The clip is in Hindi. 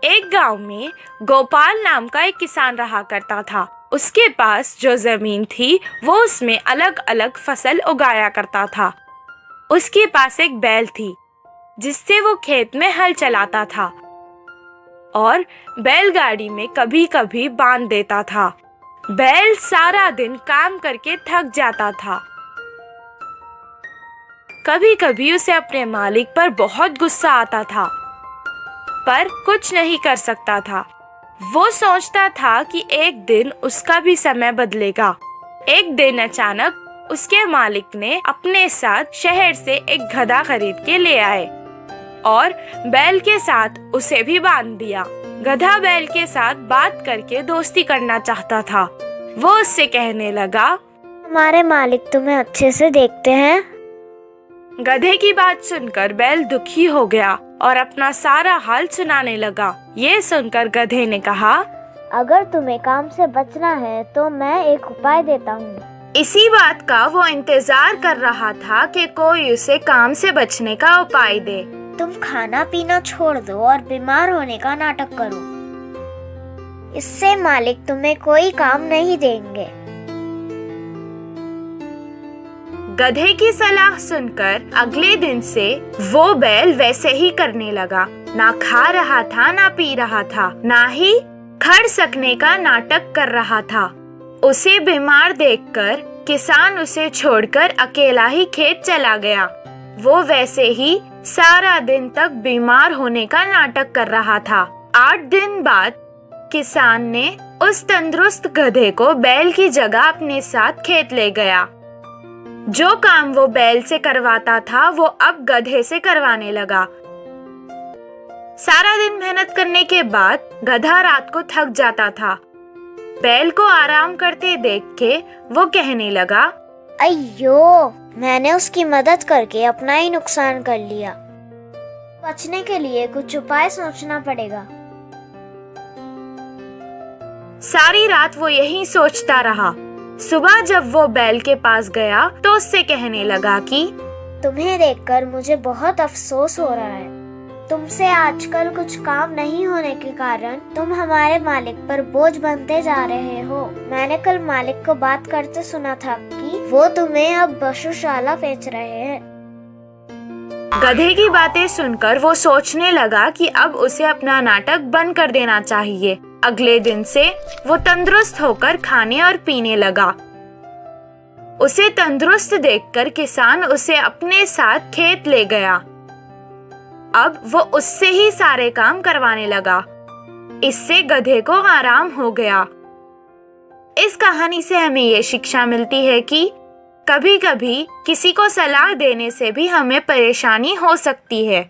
एक गांव में गोपाल नाम का एक किसान रहा करता था। उसके पास जो जमीन थी वो उसमें अलग अलग फसल उगाया करता था। उसके पास एक बैल थी जिससे वो खेत में हल चलाता था और बैलगाड़ी में कभी कभी बांध देता था। बैल सारा दिन काम करके थक जाता था। कभी कभी उसे अपने मालिक पर बहुत गुस्सा आता था, पर कुछ नहीं कर सकता था। वो सोचता था कि एक दिन उसका भी समय बदलेगा। एक दिन अचानक उसके मालिक ने अपने साथ शहर से एक गधा खरीद के ले आए और बैल के साथ उसे भी बांध दिया। गधा बैल के साथ बात करके दोस्ती करना चाहता था। वो उससे कहने लगा, हमारे मालिक तुम्हें अच्छे से देखते हैं। गधे की बात सुनकर बैल दुखी हो गया और अपना सारा हाल सुनाने लगा। ये सुनकर गधे ने कहा, अगर तुम्हें काम से बचना है तो मैं एक उपाय देता हूँ। इसी बात का वो इंतजार कर रहा था कि कोई उसे काम से बचने का उपाय दे। तुम खाना पीना छोड़ दो और बीमार होने का नाटक करो। इससे मालिक तुम्हें कोई काम नहीं देंगे। गधे की सलाह सुनकर अगले दिन से वो बैल वैसे ही करने लगा। ना खा रहा था, ना पी रहा था, ना ही खड़ सकने का नाटक कर रहा था। उसे बीमार देखकर किसान उसे छोड़कर अकेला ही खेत चला गया। वो वैसे ही सारा दिन तक बीमार होने का नाटक कर रहा था। 8 दिन बाद किसान ने उस तंदुरुस्त गधे को बैल की जगह अपने साथ खेत ले गया। जो काम वो बैल से करवाता था वो अब गधे से करवाने लगा। सारा दिन मेहनत करने के बाद गधा रात को थक जाता था। बैल को आराम करते देख के वो कहने लगा, अయ్यो, मैंने उसकी मदद करके अपना ही नुकसान कर लिया। बचने के लिए कुछ उपाय सोचना पड़ेगा। सारी रात वो यही सोचता रहा। सुबह जब वो बैल के पास गया तो उससे कहने लगा कि तुम्हें देखकर मुझे बहुत अफसोस हो रहा है। तुमसे आजकल कुछ काम नहीं होने के कारण तुम हमारे मालिक पर बोझ बनते जा रहे हो। मैंने कल मालिक को बात करते सुना था कि वो तुम्हें अब पशुशाला बेच रहे हैं। गधे की बातें सुनकर वो सोचने लगा कि अब उसे अपना नाटक बंद कर देना चाहिए। अगले दिन से वो तंदुरुस्त होकर खाने और पीने लगा। उसे तंदुरुस्त देखकर किसान उसे अपने साथ खेत ले गया। अब वो उससे ही सारे काम करवाने लगा। इससे गधे को आराम हो गया। इस कहानी से हमें ये शिक्षा मिलती है कि कभी कभी किसी को सलाह देने से भी हमें परेशानी हो सकती है।